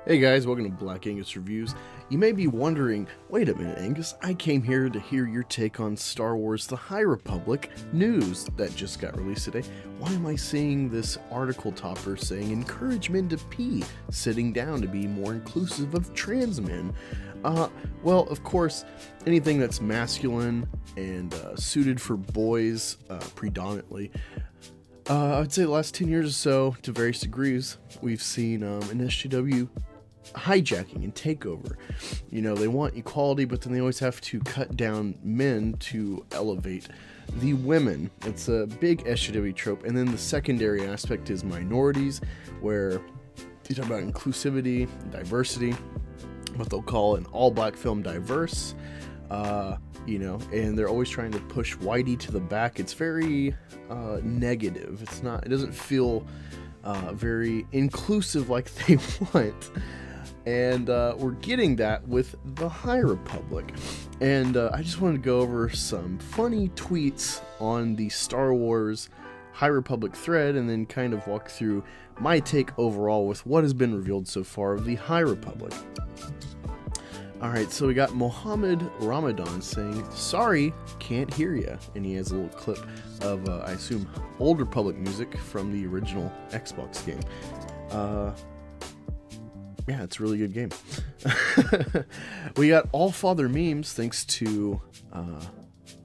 Hey guys, welcome to Black Angus Reviews. You may be wondering, wait a minute Angus, I came here to hear your take on Star Wars The High Republic news that just got released today. Why am I seeing this article topper saying encourage men to pee, sitting down to be more inclusive of trans men? Well, of course, anything that's masculine and suited for boys predominantly. I would say the last 10 years or so, to various degrees, we've seen an SJW hijacking and takeover. You know, they want equality, but then they always have to cut down men to elevate the women. It's a big SJW trope. And then the secondary aspect is minorities, where you talk about inclusivity, diversity, what they'll call an all-black film diverse. You know, and they're always trying to push whitey to the back. It's very negative. It doesn't feel very inclusive like they want. And we're getting that with the High Republic. And I just wanted to go over some funny tweets on the Star Wars High Republic thread, and then kind of walk through my take overall with what has been revealed so far of the High Republic. Alright, so we got Mohammed Ramadan saying, sorry, can't hear ya. And he has a little clip of, I assume, Old Republic music from the original Xbox game. Yeah, it's a really good game. We got Allfather memes thanks to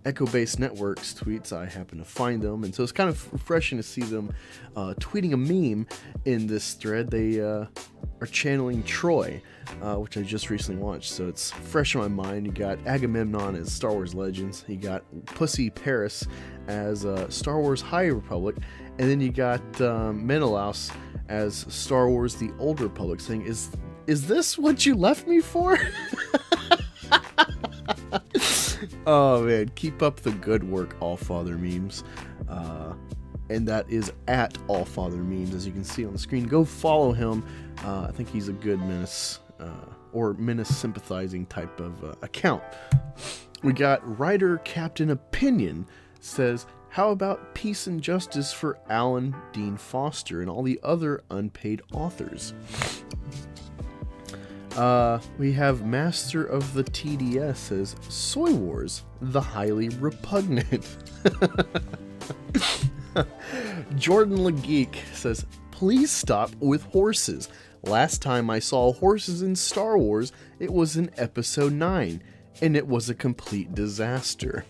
Echo-based Networks tweets. I happen to find them, and so it's kind of refreshing to see them tweeting a meme in this thread. They are channeling Troy, which I just recently watched, so it's fresh in my mind. You got Agamemnon as Star Wars Legends, you got Pussy Paris as Star Wars High Republic, and then you got Menelaus as Star Wars The Old Republic, saying, is this what you left me for? Oh man, keep up the good work, Allfather memes. And that is at Allfather memes, as you can see on the screen. Go follow him. I think he's a good Menace or Menace sympathizing type of account. We got writer Captain Opinion says, how about peace and justice for Alan Dean Foster and all the other unpaid authors? We have Master of the TDS says, Soy Wars, the highly repugnant. Jordan LeGeek says, please stop with horses. Last time I saw horses in Star Wars, it was in Episode 9, and it was a complete disaster.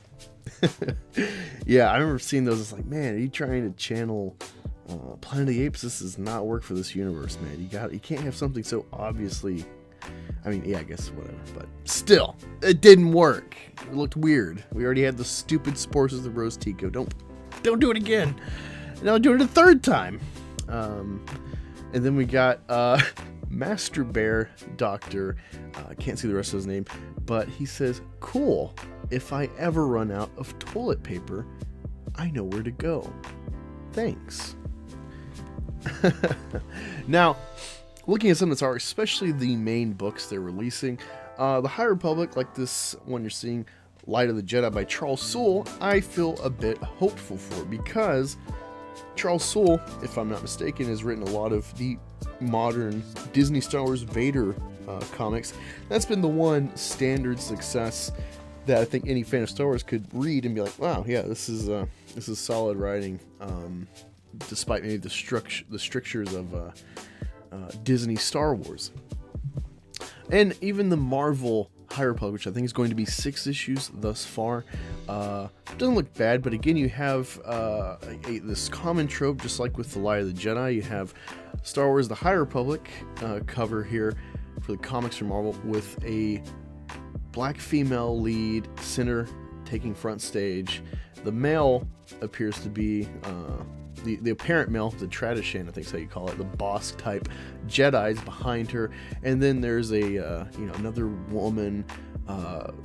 Yeah, I remember seeing those. It's like, man, are you trying to channel Planet of the Apes? This does not work for this universe, man. You can't have something so obviously. I mean, yeah, I guess whatever, but still, it didn't work. It looked weird. We already had the stupid sports of the Rose Tico. Don't do it again. Now do it a third time. And then we got Master Bear Doctor. I can't see the rest of his name, but he says, cool. If I ever run out of toilet paper, I know where to go. Thanks. Now, looking at some of this art, especially the main books they're releasing, the High Republic, like this one you're seeing, Light of the Jedi by Charles Soule, I feel a bit hopeful for, because Charles Soule, if I'm not mistaken, has written a lot of the modern Disney Star Wars Vader comics. That's been the one standard success that I think any fan of Star Wars could read and be like, wow, yeah, this is solid writing, despite maybe the strictures of Disney Star Wars. And even the Marvel High Republic, which I think is going to be 6 issues thus far, doesn't look bad, but again, you have this common trope, just like with the Light of the Jedi. You have Star Wars The High Republic cover here for the comics from Marvel, with a black female lead, center, taking front stage. The male appears to be the apparent male, the Tradishan, I think is how you call it, the boss type Jedi's behind her, and then there's a another woman,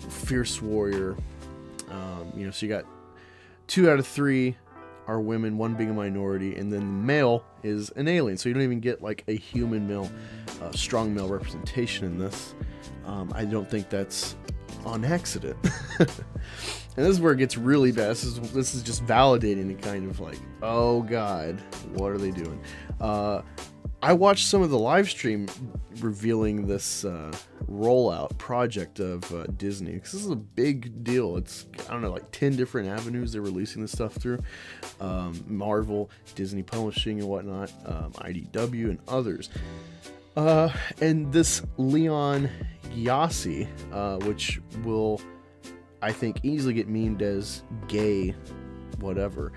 fierce warrior. So you got 2 out of 3 are women, 1 being a minority, and then the male is an alien. So you don't even get like a human male, strong male representation in this. I don't think that's on accident. And this is where it gets really bad. This is just validating the kind of like, oh god, what are they doing? I watched some of the live stream revealing this rollout project of Disney, because this is a big deal. It's, I don't know, like 10 different avenues they're releasing this stuff through. Marvel, Disney Publishing and whatnot, IDW and others. And this Leon Yassi, which will, I think, easily get memed as gay whatever,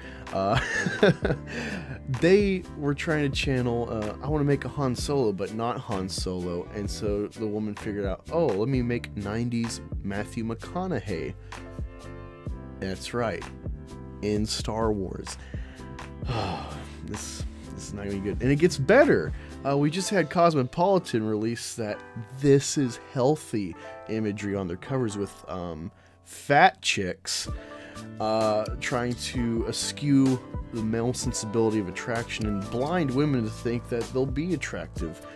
they were trying to channel, I want to make a Han Solo, but not Han Solo, and so the woman figured out, oh, let me make 90s Matthew McConaughey. That's right, in Star Wars. This is not gonna be good, and it gets better. We just had Cosmopolitan release that "This is Healthy" imagery on their covers with fat chicks trying to eschew the male sensibility of attraction and blind women to think that they'll be attractive,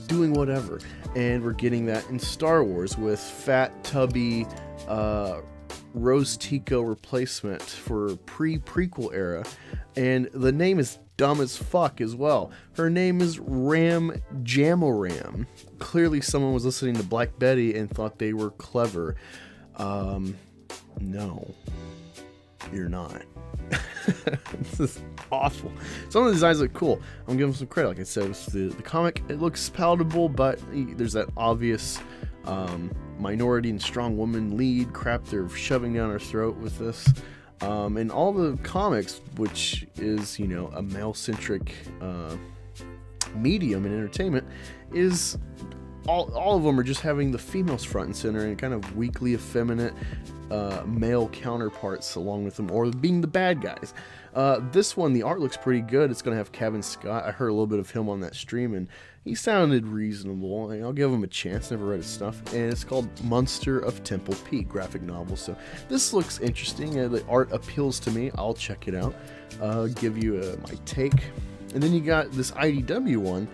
doing whatever. And we're getting that in Star Wars with fat, tubby, Rose Tico replacement for pre-prequel era. And the name is dumb as fuck as well. Her name is Ram Jamaram. Clearly someone was listening to Black Betty and thought they were clever. No, you're not. This is awful. Some of the designs look cool. I'm giving them some credit. Like I said, with the comic, it looks palatable, but there's that obvious minority and strong woman lead crap they're shoving down our throat with this. And all the comics, which is, you know, a male-centric medium in entertainment, is all of them are just having the females front and center and kind of weakly effeminate male counterparts along with them, or being the bad guys. This one, the art looks pretty good. It's going to have Cavan Scott. I heard a little bit of him on that stream, and he sounded reasonable. I'll give him a chance. Never read his stuff. And it's called Monster of Temple Peak, graphic novel. So this looks interesting. The art appeals to me. I'll check it out. Give you my take. And then you got this IDW one,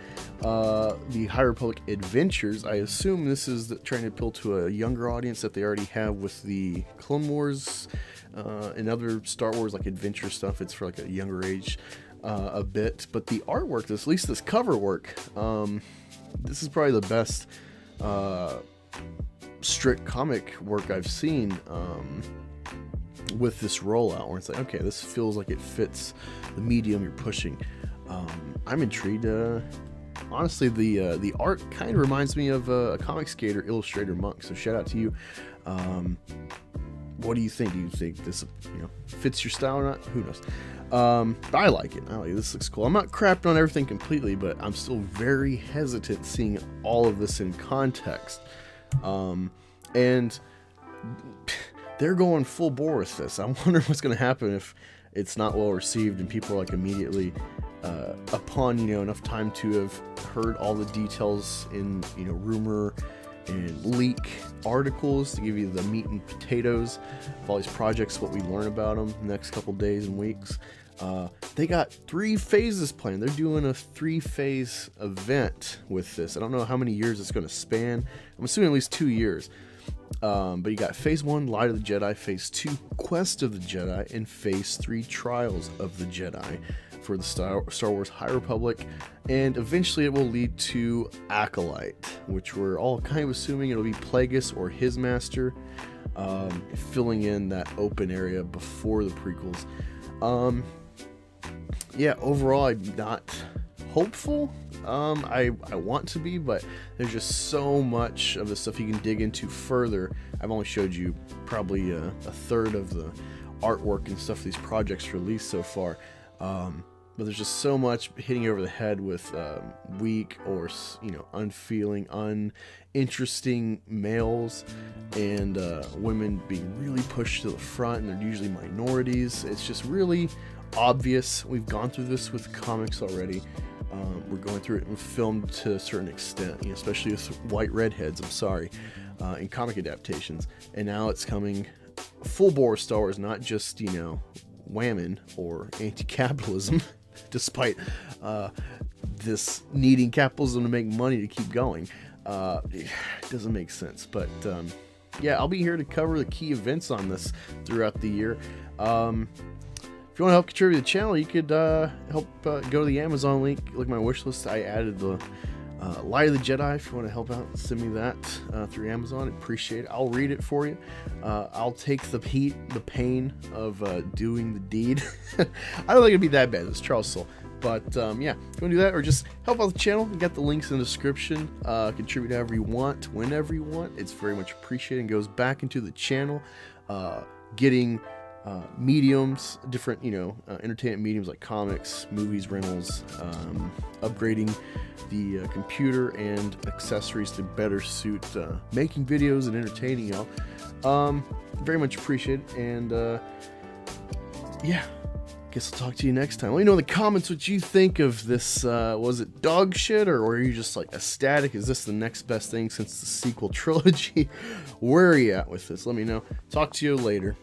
the High Republic Adventures. I assume this is trying to appeal to a younger audience that they already have with the Clone Wars and other Star Wars like adventure stuff. It's for like a younger age a bit. But the artwork, at least this cover work, this is probably the best strict comic work I've seen with this rollout, where it's like, okay, this feels like it fits the medium you're pushing. I'm intrigued. Honestly, the art kind of reminds me of a comic skater, Illustrator Monk. So shout out to you. What do you think? Do you think this, fits your style or not? Who knows? I like it. This looks cool. I'm not crapping on everything completely, but I'm still very hesitant seeing all of this in context. And they're going full bore with this. I wonder what's going to happen if it's not well received and people are like immediately upon enough time to have heard all the details in rumor and leak articles to give you the meat and potatoes of all these projects, what we learn about them the next couple days and weeks. They got 3 phases planned. They're doing a 3-phase event with this. I don't know how many years it's going to span. I'm assuming at least 2 years. But you got Phase 1, Light of the Jedi, Phase 2, Quest of the Jedi, and Phase 3, Trials of the Jedi for the Star Wars High Republic. And eventually it will lead to Acolyte, which we're all kind of assuming it'll be Plagueis or his master, filling in that open area before the prequels. Yeah, overall, I'm not hopeful. I want to be, but there's just so much of the stuff you can dig into further. I've only showed you probably a third of the artwork and stuff these projects released so far. But there's just so much hitting you over the head with weak or unfeeling, uninteresting males and women being really pushed to the front, and they're usually minorities. It's just really obvious. We've gone through this with comics already. We're going through it in film to a certain extent, especially with white redheads, I'm sorry, in comic adaptations. And now it's coming full bore Star Wars, not just, whammon or anti-capitalism, despite this needing capitalism to make money to keep going. It doesn't make sense. But yeah, I'll be here to cover the key events on this throughout the year. if you want to help contribute to the channel, you could help go to the Amazon link, look at my wish list. I added the Light of the Jedi. If you want to help out, send me that through Amazon. Appreciate it. I'll read it for you. I'll take the pain of doing the deed. I don't think it'd be that bad. It's Charles Soule. But yeah, if you want to do that or just help out the channel, you got the links in the description. Contribute however you want, whenever you want. It's very much appreciated and goes back into the channel. Getting mediums, different, entertainment mediums like comics, movies, rentals, upgrading the computer and accessories to better suit making videos and entertaining y'all. Very much appreciated. And yeah, guess I'll talk to you next time. Let me know in the comments what you think of this. Was it dog shit, or are you just like ecstatic? Is this the next best thing since the sequel trilogy? Where are you at with this? Let me know. Talk to you later.